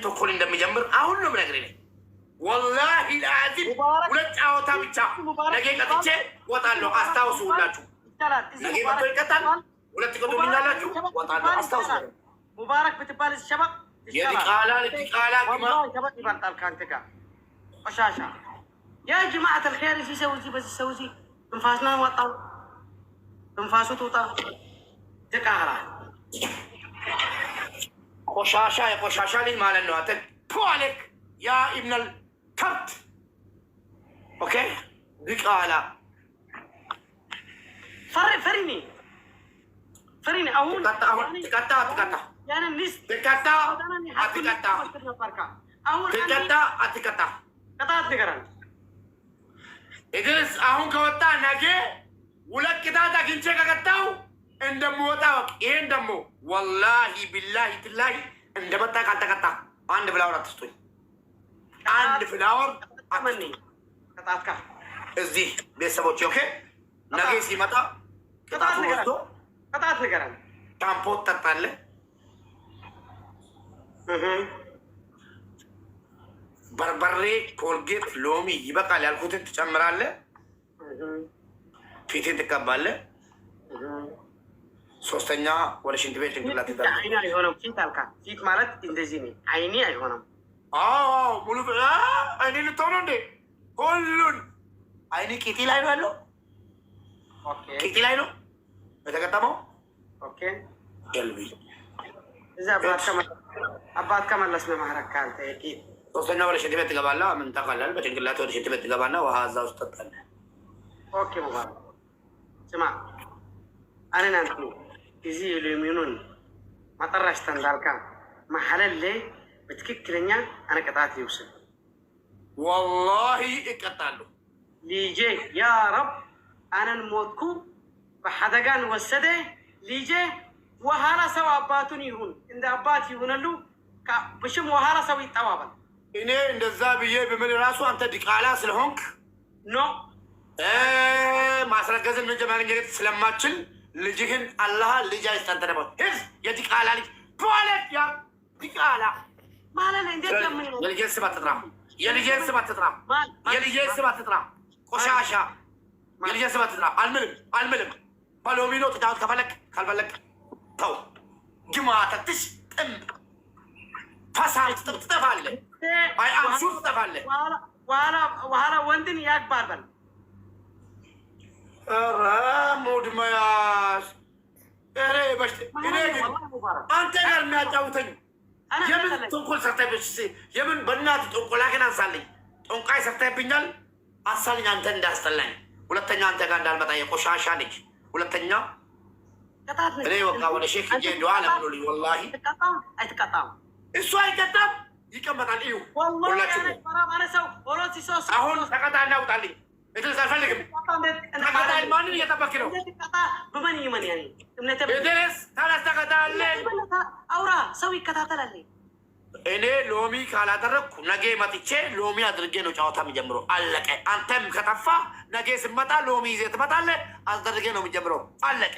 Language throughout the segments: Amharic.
ተኮል እንደሚጀምር አሁን ነው የምነግርህ። ወላሂ ለአዚም ሁለት ጨዋታ ብቻ ነገ ቀጥቼ እወጣለሁ። አስታውሱ ሁላችሁ። ነገ መቶ ይቀጣል። ሁለት ይቀጡልኛላችሁ። እወጣለሁ። አስታውሱ። ሙባረክ ብትባል ሸበቅ የዲቃላ ግማ ሸበቅ ይበልጣል ከአንተ ጋር ቆሻሻ። ያ ጅማዓት አልኸይር ሲሰውዚ በዚህ ሰውዚ ትንፋስና ወጣው ትንፋሱ ትውጣ ተቃራ ቆሻሻ የቆሻሻ ልጅ ማለት ነው። አንተ ፖአሌክ ያ ኢብነል ከብት ኦኬ ዲቃላ ፈሪኒ አሁን ትቀጣ ያንን ሊስት ትቀጣ ቅጣት ንገረን ኢድሪስ። አሁን ከወጣ ነገ ሁለት ቅጣት አግኝቼ ከቀጣው እንደምወጣ ወቅ። ይሄን ደግሞ ወላሂ ቢላሂ ትላሂ እንደመጣ ካልተቀጣ አንድ ፍላወር አትስጡኝ። አንድ ፍላወር ቅጣት እዚህ ቤተሰቦች ኦኬ። ነገ ሲመጣ ቅጣት ንገረን። ሻምፖ ትጠጣለህ፣ በርበሬ፣ ኮልጌት፣ ሎሚ ይበቃል ያልኩትን ትጨምራለህ፣ ፊትን ትቀባለህ። ሶስተኛ ወደ ሽንት ቤት ጭንቅላት አይሆነም። ፊት ማለት እንደዚህ ነው። አይኔ አይሆነም። ሙሉ አይኔ ልትሆነ እንዴ? ሁሉን አይኔ ቂጢ ላይ ነው ያለው። ቂጢ ላይ ነው የተገጠመው። ገልቢ እዛ አባት ከመለስ ነው ማረካ አንተ ሶስተኛ ወደ ሽንት ቤት ትገባለህ። ምን ታውቃለህ? በጭንቅላት ወደ ሽንት ቤት ትገባና ውሃ እዛ ውስጥ ትጠጣለህ። ኦኬ ሙባረክ ስማ አነና አንተ እዚህ ሎሚኑን ማጠራሽ ተንዳልካ ማሐለለ በትክክለኛ አነ ቅጣት ይውሰድ። ወላሂ እቀጣለሁ። ልጄ ያ ረብ አነን ሞትኩ በሐደጋን ወሰደ ልጄ ወሃላ ሰው አባቱን ይሁን እንደ አባት ይሁንሉ ብሽም ወሃላ ሰው ይጠባበል። እኔ እንደዛ ብዬ በምን ራሱ አንተ ዲቃላ ስለሆንክ ኖ ማስረገዝን ምንጭ ማግኘት ስለማችል ልጅህን አላህ ልጅ አይስጠንተነው ህዝ የዲቃላ ልጅ ፖለት ያ ዲቃላ ማለት እንዴት ለምን የልጅህን ስም አትጥራ፣ የልጅህን ስም አትጥራ፣ የልጅህን ስም አትጥራ። ቆሻሻ የልጅህን ስም አትጥራ። አልምልም ባሎሚኖ ትዳውት ከፈለክ ካልፈለክ ተው። ግማተትሽ ጥም ፈሳት ትጠፋለህ። አይ አምሹ ትጠፋለህ። ዋላ ወንድን ያግባርበል ሙድ መያዝ አንተ ጋር የሚያጫውተኝ የምን ተንኮል ሰርተብሽ? የምን በእናትህ ጠንቆላ ግን አንሳለኝ። ጠንቋይ ሰርተብኛል፣ አሳልኝ። አንተ እንዳስጠላኝ ሁለተኛ አንተ ጋር እንዳልመጣ የቆሻሻ ልጅ ሁለተኛ እኔ ወቃ ወደ ሼክ እጄ እንደዋ ለምኖልኝ ወላሂ አይትቀጣም። እሱ አይቀጣም፣ ይቀመጣል። እዩ ሁላችሁ አሁን ተቀጣ እናውጣልኝ። እድርስ አልፈልግም። ተቀጣል። ማንን እየጠበክ ነው? እድርስ ታላስ ተቀጣለ አውራ ሰው ይከታተላል። እኔ ሎሚ ካላደረግኩ ነገ መጥቼ ሎሚ አድርጌ ነው ጨዋታ የሚጀምረው። አለቀ። አንተም ከጠፋ ነገ ስመጣ ሎሚ ይዘህ ትመጣለህ። አስደርጌ ነው የሚጀምረው። አለቀ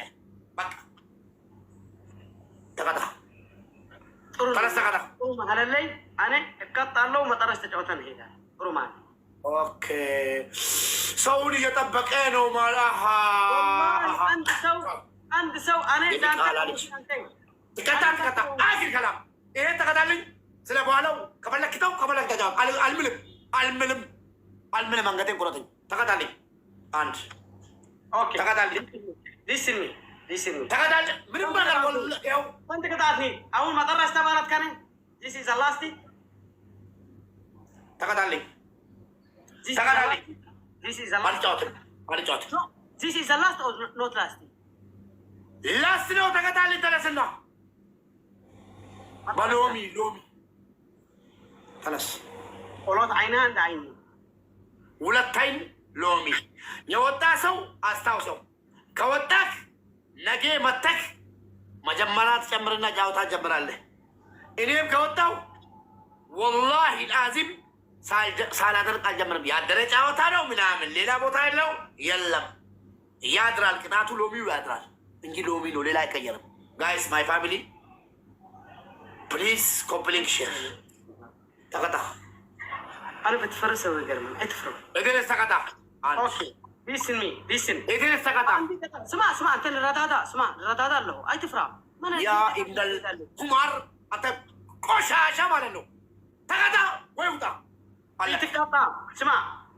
በቃ። ተቀጣ። ተነስ ተቀጣ። መሀለላይ እኔ እቀጣለሁ። መጠረስ ተጫውተን ሄዳል። ጥሩ ማለት ኦኬ። ሰውን እየጠበቀ ነው ማለት አንድ ሰው እኔ ትቀጣ አኪል ከላም ይሄ ተቀጣልኝ። ስለ በኋላው ከፈለክተው ከፈለክ ተጫወት። አልምልም አንገቴን ቁረጥኝ። ተቀጣልኝ። አንድ ተቀጣልኝ። ተቀጣልኝ። ምንም ነገር ው ወንድ ቅጣት አሁን መጠራስ ተባረት ከነ ዘላስቲ ተቀጣልኝ። አልጫወትም። ላስት ነው። ተቀጣልኝ። ተነስና በሎሚ ተነስ። ሎት አይና እንደ አይኒ ሁለት አይን ሎሚ የወጣ ሰው አስታውሰው። ከወጣክ ነገ መተክ መጀመሪያ ትጨምርና ጫውታ ጀምራለህ። እኔም ከወጣው ወላሂ ልአዚም ሳላደርቅ አልጀምርም። ያደረ ጫወታ ነው ምናምን ሌላ ቦታ የለው የለም። ያድራል። ቅጣቱ ሎሚው ያድራል እንጂ ሎሚ ነው፣ ሌላ አይቀየርም። ጋይስ ማይ ፋሚሊ ፕሊዝ ኮምፕሊንግ ሼር تقطع. أنا بتفرس أو يقرم أتفرم. إدريس تقطع. أوكي. ليسن. إدريس تقطع. اسمع أنت الردادة له أي تفرم. يا ابن القمر أنت قشاشة مالنو. تقطع ويوتا.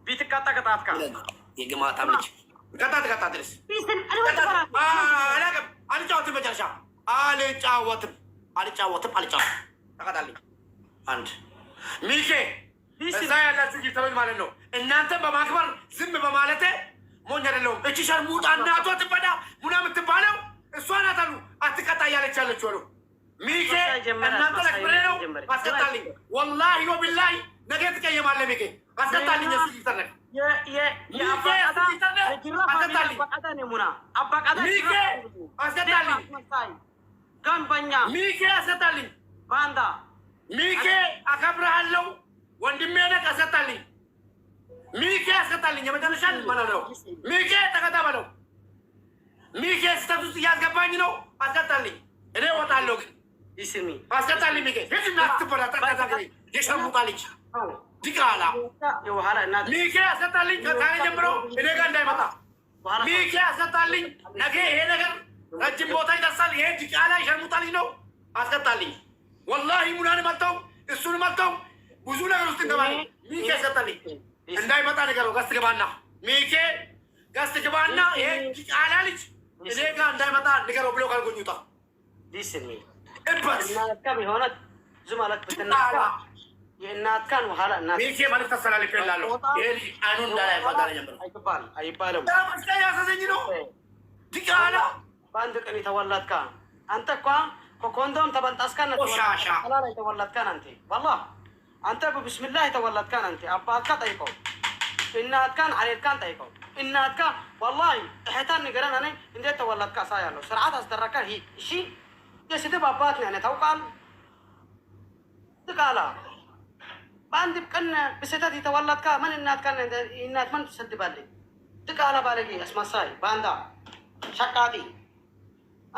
بيتقطع قطعتك. يا جماعة تامج. قطع درس. ليسن أنا بتفرم. أنا جاوبت بجرشة. أنا جاوبت. تقطع لي. أنت. ميكي. እዛ ያላችሁ ጊፍተሮች ማለት ነው። እናንተን በማክበር ዝም በማለቴ ሞኝ አይደለሁም። እቺ ሸርሙጣ እናቷ ትበዳ ሙና የምትባለው እሷ ናት አሉ አትቀጣ እያለች ያለችው አሉ። ሚኬ እናንተ ለክብሬ ነው አስቀጣልኝ። ወላሂ ወቢላሂ ነገ ትቀየማለህ። ሚኬ አስቀጣልኝ። እሱ ጊፍተር ነህ። ሚኬ አስቀጣልኝ። ሚኬ አከብርሃለሁ። ወንድሜ ነህ አስቀጣልኝ። ሚኬ አስቀጣልኝ። የመጨረሻ ማለት ነው። ሚኬ ተቀጣ በለው። ሚኬ ስህተት ውስጥ እያስገባኝ ነው። አስቀጣልኝ። እኔ እወጣለሁ ግን አስቀጣልኝ። ሚኬ ህዝና ትበላ ተቀጣልኝ። የሸርሙጣ ልጅ ዲቃላ ሚኬ አስቀጣልኝ። ከዛሬ ጀምሮ እኔ ጋር እንዳይመጣ ሚኬ አስቀጣልኝ። ነገ ይሄ ነገር ረጅም ቦታ ይደርሳል። ይሄ ዲቃላ የሸርሙጣ ልጅ ነው። አስቀጣልኝ። ወላሂ ሙናን መጥተው እሱን መጥተው ብዙ ነገር ውስጥ እንገባለን። ሚኬ አስቀጣልኝ። እንዳይመጣ ነገረው። ገስት ግባና ሚኬ ገስት ግባና ይሄ ዲቃላ ልጅ እኔ ጋር እንዳይመጣ ንገረው ብሎ ካልጎኙታ እበት የእናትካን በኋላ ሚኬ መልዕክት አስተላልፌልሃለሁ። ይሄ ልጅ አይኑ እንዳያይፈታ ጀምሮ አይባልም። ያሳዘኝ ነው ዲቃላ በአንድ ቀን የተወለድካ አንተ እኳ ከኮንዶም ተበንጣስካን የተወለድካን አንተ والله አንተ በብስሚላህ የተወለድካን አንተ አባትካ ጠይቀው እናትካን አሌትካን ጠይቀው እናትካ والله እህታን ንገረን እኔ እንዴት ተወለድካ ሳያለሁ ስርዓት አስደረካ እሺ የስድብ አባት ነህ ታውቃል ዲቃላ በአንድ ቀን በስህተት የተወለድካ ምን እናትካን እናት ምን ትሰድባለች ዲቃላ ባለጌ አስመሳይ ባንዳ ሸቃጢ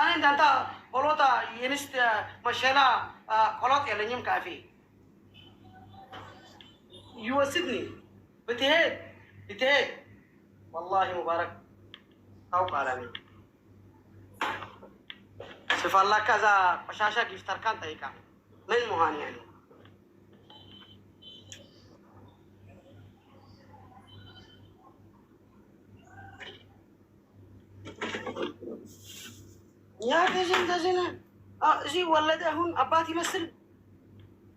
እኔ እንዳንተ ቆሎታ የንስት መሸላ ቆሎጥ የለኝም ካፌ يوسدني بتهيد والله مبارك توقع على شوف الله كذا قشاشة يفتر كان طيقة من مهان يعني يا دجن زي ولده هون أباتي مثل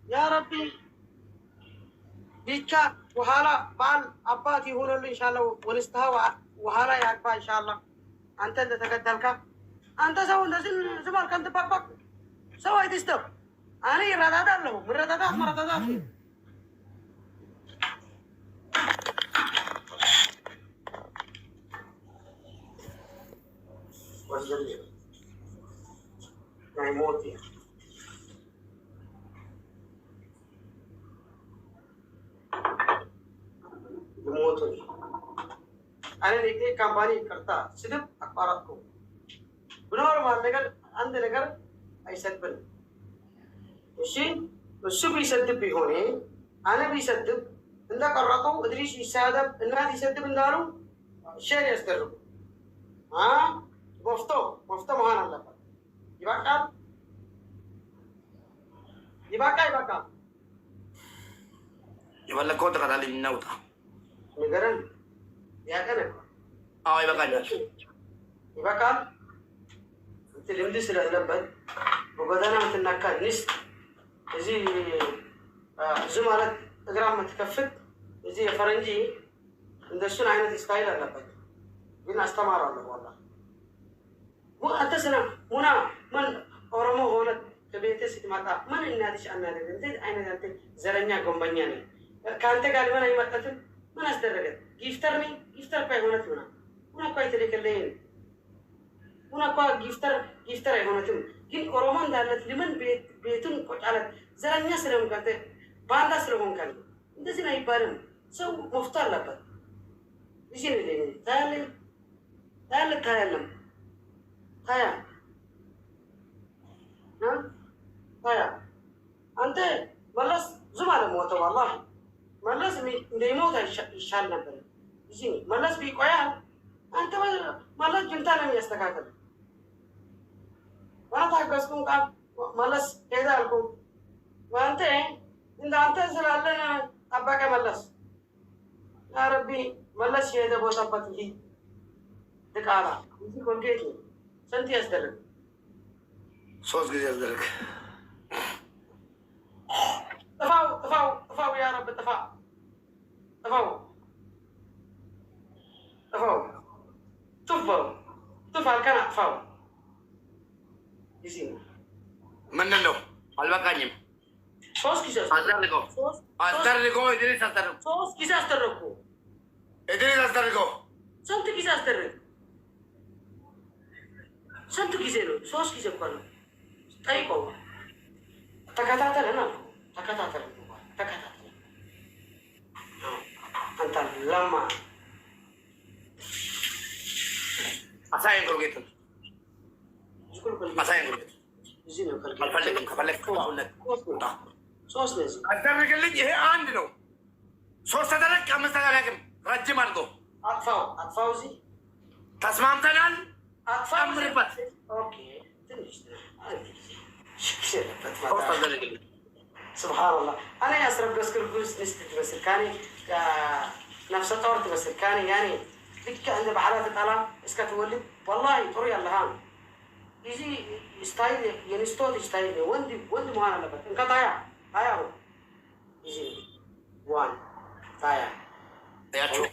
يا ربي بيتشا وهلا بال أباتي هون اللي إن شاء الله ونستها وهلا يعقبها إن شاء الله أنت تتقدلك أنت سوون دزن زمان كنت بقبق سوى يتستب أنا يردادات له من ردادات وزلي يعني موتي موتني أنا نيجي كمباني كرتا سيدب أخباراتكم بنور ما نقدر عند نقدر أيسدبن ماشي السوق يسدب بيهوني أنا بيسدب عندك قرطو أدريش يساعدب الناس يسدب ندارو شيء يسترب ها مفتو مهان الله يبقى يبقى كود قال لي نوتا نقرن يا كنك يبقى انت اللي مدي سلا لبد وبدانا متنكا نس زي زمالة اقرام متكفت زي فرنجي ندشون عينة ستايل لبد قلنا استمر والله مو انت سنة هنا من أورمو هولت كبيتة ستماتا من النادش أنا انت أين انت زرنيا قنبنياني كانت قال من أي مقتل من أصدرت جيفتر باي هنا كوي تريك اللين هنا كوا جيفتر هنا تم كن أورمان دارت لمن بيتون كوت على زرنيا سلام كانت باندا سلام كان انت سنة يبارم سو مفتر لبد يجين اللين تعلم هيا ها هيا أنت ملاس زمان موت والله መለስ እንደሚሞት ይሻል ነበር። እዚህ መለስ ቢቆያል አንተ መለስ ጅንታ ነው የሚያስተካክል ታገዝኩም ቃል መለስ ሄዳ አልኩ አንተ እንዳንተ ስላለን ጠበቀ መለስ ያ ረቢ መለስ የሄደ ቦታበት እንጂ ድቃላ እዚህ ኮልጌት ስንት ያስደርግ 3 ጊዜ ያስደርግ ጥፋው ያ ረብ ጥፋው ጥፋ አልከና ጥፋው ይሲ ምንድን ነው አልበቃኝም 3 ጊዜ አስደርገው ኢድሪስ አስደርገው 3 ጊዜ አስደረግኩ ኢድሪስ አስደርገው ስንት ጊዜ አስደረግ ስንት ጊዜ ነው 3 ጊዜ እኮ ነው ጠይቀው ተከታተልና ተከታተል አንተ ለማ አሳየን ኮልጌቱን አሳየን ኮልጌቱን እዚህ ነው አልፈልግም ከፈለግክ ሶስት ነው አስደርግልኝ ይሄ አንድ ነው 3 ተደረግ 5 ተደረግም ረጅም አድርገው አጥፋው እዚህ ተስማምተናል ጨምርበት ኦኬ ትንሽ سبحان الله أنا أسرب بس كربوس نستد بس كاني نفس طورت بس كاني يعني بك عند بحالات الألم إسكت ولد والله طري الله هان يجي ستايل يعني ستود ستايل وندي مهانا لبت إنك طايع هو يجي وان طايع يا شو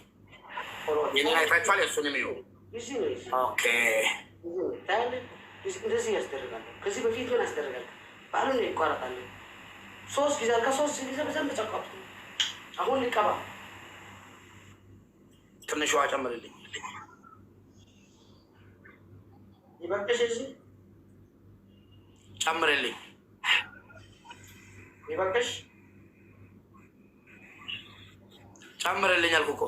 يعني هاي فايت فالي السونيميو يجي أوكي يجي تاني እንደዚህ ያስደርጋል ከዚህ በፊት ምን ያስደርጋል ባሉ ነው ይቋረጣል 3 ጊዜ ከ3 ጊዜ በዘንድ ተጨቀጡ አሁን ሊቀባ ትንሽ ውሃ ጨምርልኝ ይበቃሽ እዚህ ጨምርልኝ ይበቃሽ ጨምርልኝ አልኩ እኮ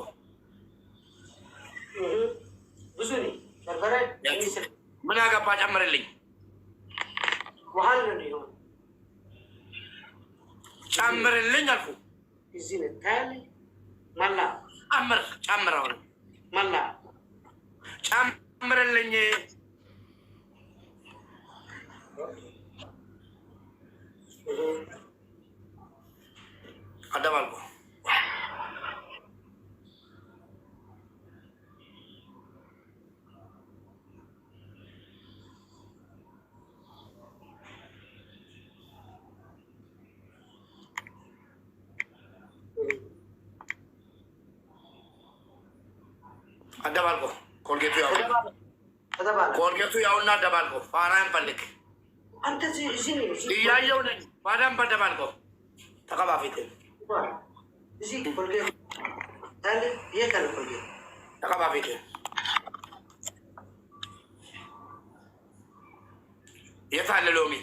ብዙ ነው በርበሬ ምን አገባ ጨምርልኝ ውሃን ነው ይሆን ጨምርልኝ አልኩ እዚህ ነው ታል ማላ ጨምር አሁን ማላ ጨምርልኝ አደባልኩ አደባልቆ ኮልጌቱ ያውና አደባልቆ ፋራን ፈልግ አንተ እዚህ ነው እያየው ነኝ ባዳም በደባልቆ ተቀባፊት እዚህ ኮልጌቱ ታለ የካለ ኮልጌቱ ተቀባፊት የታለ ሎሚ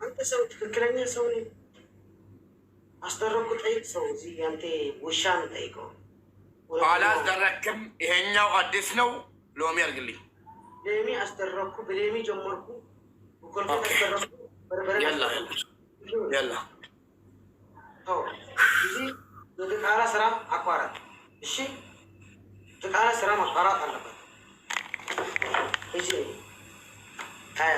አንተ ሰው ትክክለኛ ሰው ነህ አስደረኩ ጠይቅ ሰው እዚህ አንተ ውሻ ነው ጠይቀው አላስደረክም ይሄኛው አዲስ ነው ሎሚ አድርግልኝ ሎሚ አስደረኩ በሎሚ ጀመርኩ ኮልጌቱ አስደረኩ በርበሬ يلا አዎ እዚህ ለተቃራ ስራ አቋራጥ እሺ ተቃራ ስራ ማቋረጥ አለበት እሺ ታያ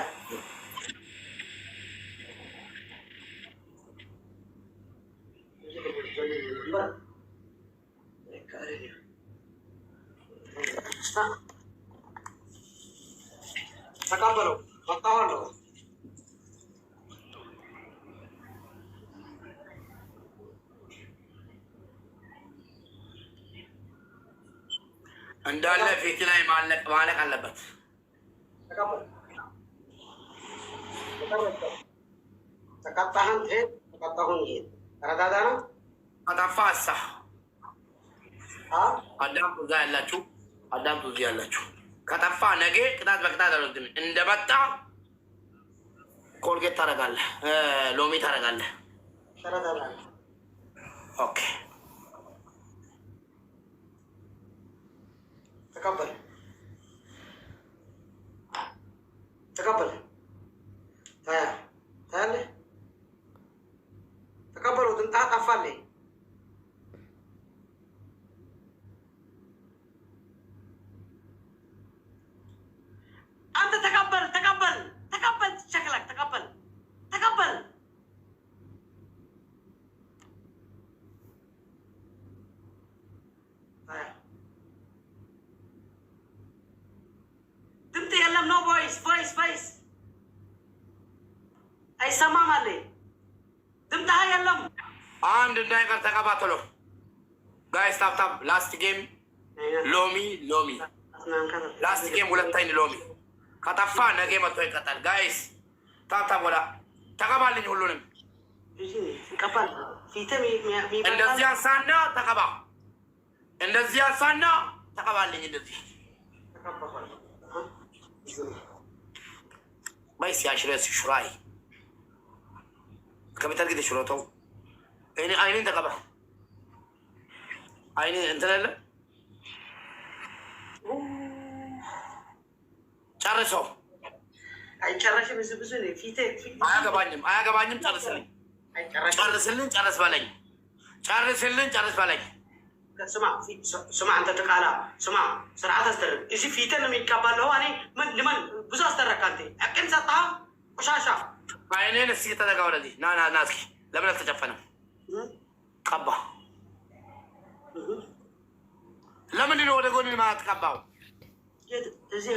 ተቀበለው አጣዋለሁ እንዳለ ፊት ላይ ማለቅ አለበት። ተቀጣህን ሄድ ተቀጣሁን ይሄድ ተረዳዳ ነው። አጠፋ አሳ አዳምጡ፣ እዛ ያላችሁ አዳምጡ፣ እዚህ ያላችሁ ከጠፋ ነገ ቅጣት በቅጣት አልወስድም። እንደመጣ ኮልጌት ታደርጋለህ፣ ሎሚ ታደርጋለህ። ተረዳዳ ኦኬ ተቀበል ተቀበል ታያ ታያለህ انت قفل لي انت تقبل تقبل تقبل شكلك تقبل تقبل دمت يلم نو فويس فويس فويس اي سمام علي دمت هاي يلم አንድ እንዳይቀር ተቀባተሎ ጋይስ ታፕ ታፕ ላስት ጌም ሎሚ ሎሚ ላስት ጌም ሁለተኛ ሎሚ ከጠፋ ነገ መጥቶ ይቀጣል ጋይስ ታፕ ታፕ ወዳ ተቀባልኝ ሁሉንም ቀባል ፊትም እንደዚህ አንሳና ተቀባ እንደዚህ አንሳና ተቀባልኝ እንደዚህ ባይስ ያሽረስ ሽራይ ከመታል ግደ ሽሮተው እኔ አይኔን ተቀባ አይኔ እንትን አለ ጨርሰው አይጨረሽም ብዙ ነው ፊት አያገባኝም ጨርስልኝ ጨርስ በለኝ ጨርስ በለኝ ስማ አንተ ተቃላ ስማ ስርዓት አስተርግ እዚህ ፊትን የሚቀባለው እኔ ምን ለምን ብዙ አስተረካ አንተ አቅም ሰጣ ቆሻሻ አይኔን እስኪ ተጠጋ ወደዚህ ና እስኪ ለምን አልተጨፈነም ቀባ ለምንድን ነው ወደ ጎን የማትቀባው እዚህ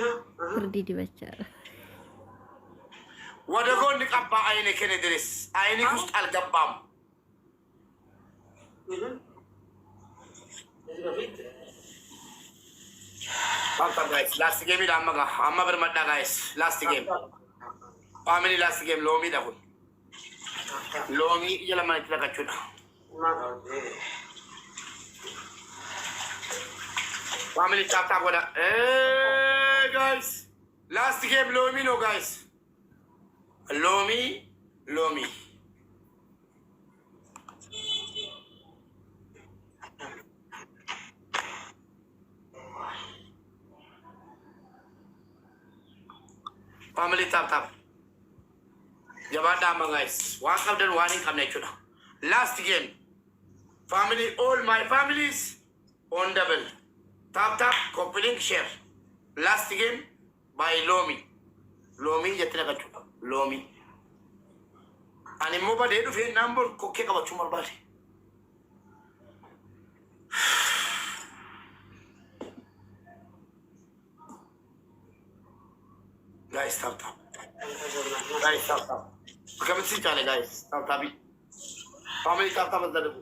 ፍርድ ይበቻል ወደ ጎን ቀባ አይኔ ከኔ ድረስ አይኔ ውስጥ አልገባም guys, last game it amma bermadda guys. Last game. Family last game lomi dah pun. Lomi jalan mana kita kacuna. Family tap tap pada. Guys, last game lomi no guys. Lomi. Family tap. Jabada ama guys. One come then one come next. Last game. Family, all my families on double. Tap. Copying share. Last game by Lomi. Lomi jatna kachuna. Lomi. Ani mobile dedu fe number kokke ka bachumar bari. Guys, tap. Guys, tap. Kami sih cale guys. Tap tapi. Family tap benda dulu.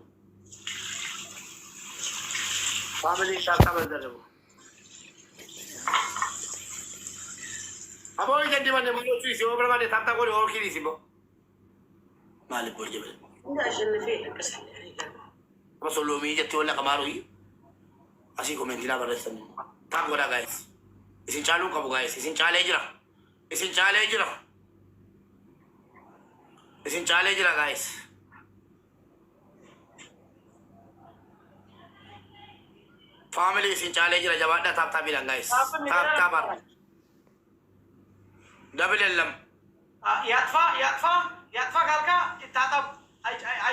Family tap benda dulu. Apa yang jadi mana malu cuci? Siapa berapa dia tap kau orang kiri sih bo? Malu boleh je. Enggak sih kesan. Apa Lomi jadi orang kemaru ini? Asyik komentar apa resan. Tap kau dah guys. Isin calu kamu guys. Isin cale je lah. Isin challenge lah guys. Family isin challenge lah jawab dah tap bilang guys. Tap. Double lam. Yatfa kalka tatap.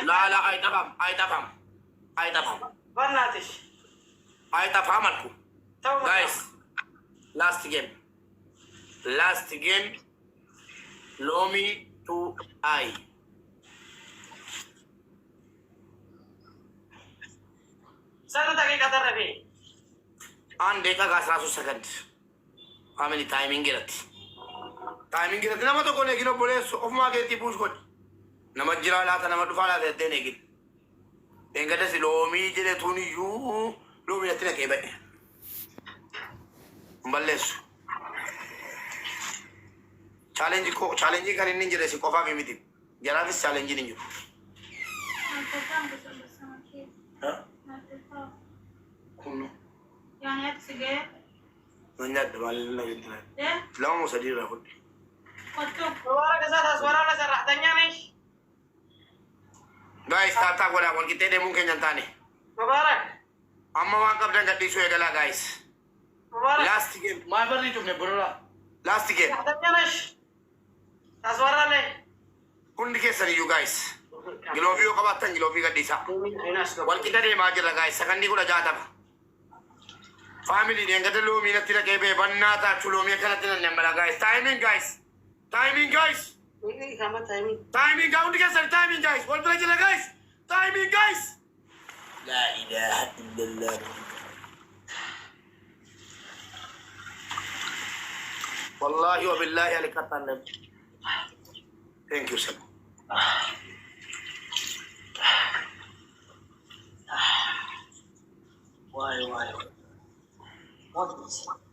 La ay tapam. Barnatish. Ay tapam aku. Guys, last game. Lomi to I. Sana tadi kata Rabi. Ande ka 100 second. Family timing girati. Nama to kone kino boleh of market push kon. Nama jirala ta nama dufala de negin. Engada si Lomi jele tuni yu. Lomi atina ke ba. Ballesu. Challenge kan ini jadi si kofa kami tim. Jangan habis challenge ini juga. Kuno. Yang itu sih. Banyak balik lagi tu. Lama mau sedih lah pun. Suara kesana tanya nih. Guys, tata gua dah kita deh mungkin nyantane. Mubarak. Amma wangkap dan kat isu egala guys. Mubarak. Last game. Mana ni tu ne borola. Last game. Tanya nih. Suara nih. Kundi ke sari you guys. Giloofii yoo qabaattan giloofii gadhiisaa. Walqixa deemaa jirra gaa'e sakandii 16. Family dengata loomii natti dhaqee bee bannaa taachuu loomii akkanatti nan nambala gaa'e. Timing guys. Timing guys. Timing gaa hundi keessan timing guys. Wal bira jira guys. Timing guys. La ilaha illallah. Wallahi wa billahi alikatan nabi. Thank you sir. Why? What is it?